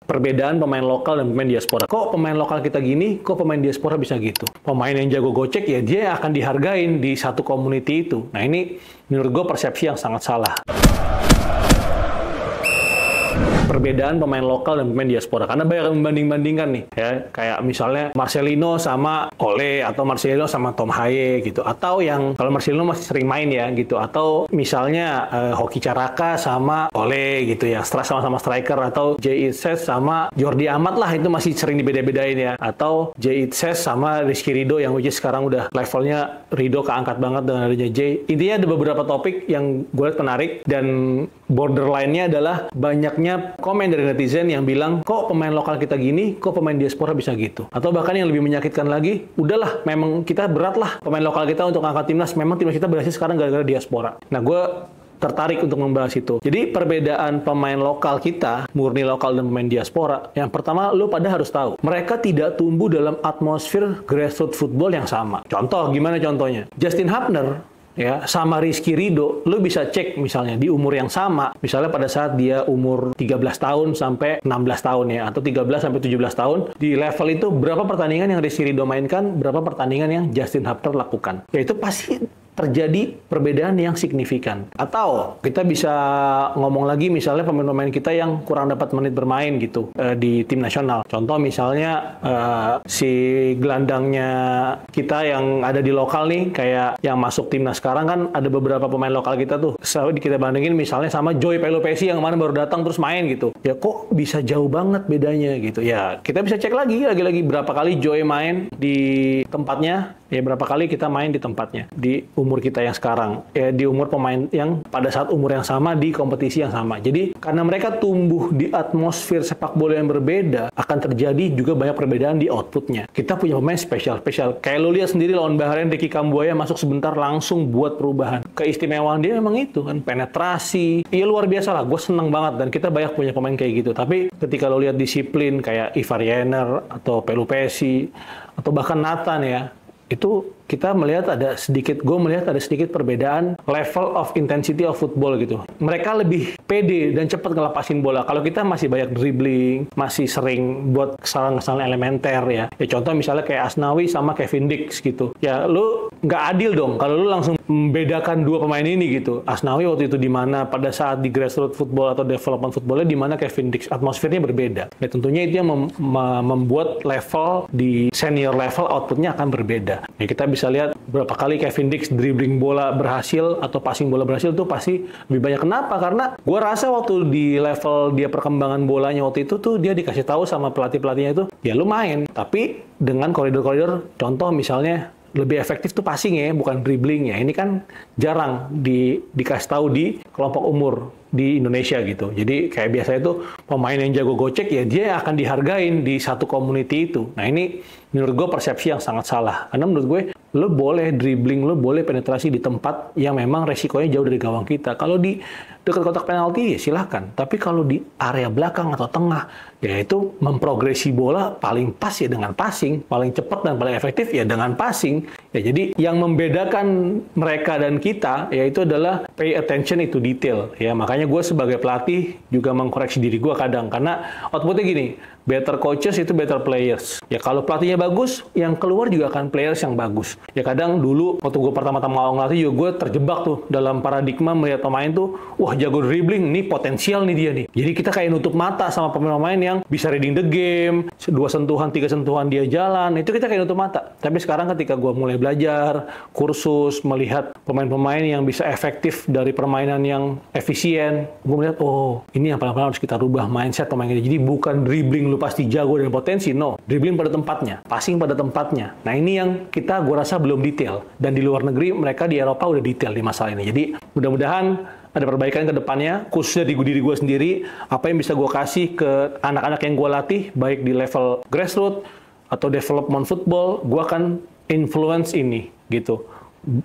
perbedaan pemain lokal dan pemain diaspora. Kok pemain lokal kita gini, kok pemain diaspora bisa gitu? Pemain yang jago gocek ya dia akan dihargain di satu community itu. Nah ini menurut gue persepsi yang sangat salah. Perbedaan pemain lokal dan pemain diaspora karena banyak yang membanding-bandingkan nih ya, kayak misalnya Marcelino sama Ole atau Marcelino sama Tom Haye gitu, atau yang kalau Marcelino masih sering main ya gitu, atau misalnya Hoki Caraka sama Ole gitu ya, sama-sama striker, atau Jay Itzes sama Jordi Amat lah, itu masih sering dibeda-bedain ya, atau Jay Itzes sama Rizky Ridho yang which is sekarang udah levelnya Ridho keangkat banget dengan adanya Jay. Intinya ada beberapa topik yang gue lihat menarik dan borderline-nya adalah banyaknya komen dari netizen yang bilang, kok pemain lokal kita gini, kok pemain diaspora bisa gitu. Atau bahkan yang lebih menyakitkan lagi, udahlah, memang kita berat lah pemain lokal kita untuk angkat timnas, memang timnas kita berhasil sekarang gara-gara diaspora. Nah, gue tertarik untuk membahas itu. Jadi perbedaan pemain lokal kita, murni lokal dan pemain diaspora, yang pertama lo pada harus tahu, mereka tidak tumbuh dalam atmosfer grassroots football yang sama. Contoh, gimana contohnya? Justin Hubner ya sama Rizky Ridho, lu bisa cek misalnya di umur yang sama, misalnya pada saat dia umur 13 tahun sampai 16 tahun ya, atau 13 sampai 17 tahun, di level itu berapa pertandingan yang Rizky Ridho mainkan, berapa pertandingan yang Justin Hubner lakukan. Ya itu pasti terjadi perbedaan yang signifikan. Atau kita bisa ngomong lagi misalnya pemain-pemain kita yang kurang dapat menit bermain gitu di tim nasional. Contoh misalnya si gelandangnya kita yang ada di lokal nih, kayak yang masuk timnas sekarang kan ada beberapa pemain lokal kita tuh. Kita bandingin misalnya sama Joy Pelupesi yang kemarin baru datang terus main gitu. Ya kok bisa jauh banget bedanya gitu. Ya kita bisa cek lagi berapa kali Joy main di tempatnya, ya berapa kali kita main di tempatnya di umur kita yang sekarang, ya di umur pemain yang pada saat umur yang sama di kompetisi yang sama. Jadi karena mereka tumbuh di atmosfer sepak bola yang berbeda, akan terjadi juga banyak perbedaan di outputnya. Kita punya pemain spesial. Kayak lo lihat sendiri lawan Bahrain, Ricky Kambuaya masuk sebentar langsung buat perubahan. Keistimewaan dia memang itu kan, penetrasi. Iya luar biasa lah, gue seneng banget dan kita banyak punya pemain kayak gitu. Tapi ketika lo lihat disiplin kayak Ivar Jenner atau Pelupesi atau bahkan Nathan ya, itu kita melihat gue melihat ada sedikit perbedaan level of intensity of football gitu. Mereka lebih pede dan cepat ngelepasin bola. Kalau kita masih banyak dribbling, masih sering buat kesalahan-kesalahan elementer ya. Ya contoh misalnya kayak Asnawi sama Kevin Dix gitu. Ya lu nggak adil dong kalau lu langsung membedakan dua pemain ini gitu. Asnawi waktu itu di mana pada saat di grassroots football atau development footballnya, di mana Kevin Dix, atmosfernya berbeda. Ya tentunya itu yang membuat level di senior level outputnya akan berbeda. Ya kita bisa lihat berapa kali Kevin Dix dribbling bola berhasil atau passing bola berhasil tuh pasti lebih banyak. Kenapa? Karena gue rasa waktu di level dia perkembangan bolanya waktu itu tuh dia dikasih tahu sama pelatih-pelatihnya itu, ya lu main, tapi dengan koridor-koridor. Contoh misalnya lebih efektif tuh passing ya, bukan dribbling ya. Ini kan jarang dikasih tahu di kelompok umur di Indonesia gitu. Jadi kayak biasanya tuh pemain yang jago gocek ya dia akan dihargain di satu community itu. Nah ini menurut gue persepsi yang sangat salah. Karena menurut gue lo boleh dribbling, lo boleh penetrasi di tempat yang memang resikonya jauh dari gawang kita. Kalau di dekat kotak penalti ya silahkan. Tapi kalau di area belakang atau tengah, ya itu memprogresi bola paling pas ya dengan passing, paling cepat dan paling efektif ya dengan passing. Ya jadi yang membedakan mereka dan kita yaitu adalah pay attention to detail. Ya makanya gue sebagai pelatih juga mengkoreksi diri gue kadang, karena outputnya gini, better coaches itu better players. Ya kalau pelatihnya bagus, yang keluar juga akan players yang bagus. Ya kadang dulu waktu gue pertama-tama ngelatih juga gue terjebak tuh dalam paradigma melihat pemain tuh, wah jago dribbling, nih potensial nih dia nih. Jadi kita kayak nutup mata sama pemain-pemain yang bisa reading the game, 2 sentuhan, 3 sentuhan dia jalan, itu kita kayak nutup mata. Tapi sekarang ketika gue mulai belajar, kursus, melihat pemain-pemain yang bisa efektif dari permainan yang efisien, gue melihat, oh ini yang pelan-pelan harus kita rubah mindset pemain kita. Jadi bukan dribbling lu pasti jago dan potensi, no. Dribbling pada tempatnya, passing pada tempatnya. Nah ini yang gue rasa belum detail. Dan di luar negeri, mereka di Eropa udah detail di masalah ini. Jadi mudah-mudahan ada perbaikan ke depannya, khususnya di diri gue sendiri, apa yang bisa gue kasih ke anak-anak yang gue latih, baik di level grassroots atau development football, gue akan influence ini, gitu.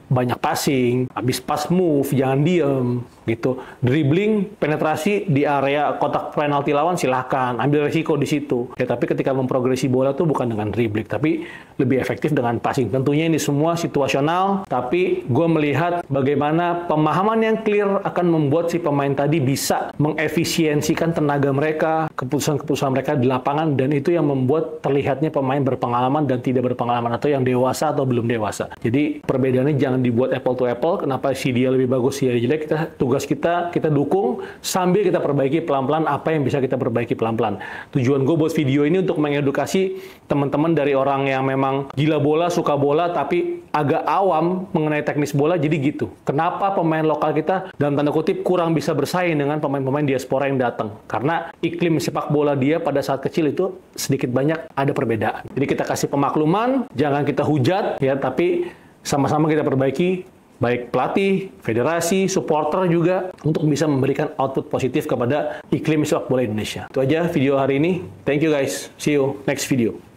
banyak passing, habis pass move, jangan diem gitu. Dribbling, penetrasi di area kotak penalti lawan silahkan, ambil resiko di situ. Ya, tapi ketika memprogresi bola tuh bukan dengan dribbling, tapi lebih efektif dengan passing. Tentunya ini semua situasional, tapi gue melihat bagaimana pemahaman yang clear akan membuat si pemain tadi bisa mengefisiensikan tenaga mereka, keputusan-keputusan mereka di lapangan, dan itu yang membuat terlihatnya pemain berpengalaman dan tidak berpengalaman, atau yang dewasa atau belum dewasa. Jadi perbedaannya jangan dibuat apple to apple. Kenapa si dia lebih bagus, si dia jelek? Tugas kita dukung sambil kita perbaiki pelan-pelan apa yang bisa kita perbaiki pelan-pelan. Tujuan gue buat video ini untuk mengedukasi teman-teman dari orang yang memang gila bola, suka bola, tapi agak awam mengenai teknis bola. Jadi gitu. Kenapa pemain lokal kita dalam tanda kutip kurang bisa bersaing dengan pemain-pemain diaspora yang datang? Karena iklim sepak bola dia pada saat kecil itu sedikit banyak ada perbedaan. Jadi kita kasih pemakluman, jangan kita hujat ya, tapi sama-sama kita perbaiki, baik pelatih, federasi, supporter juga, untuk bisa memberikan output positif kepada iklim sepak bola Indonesia. Itu aja video hari ini. Thank you guys. See you next video.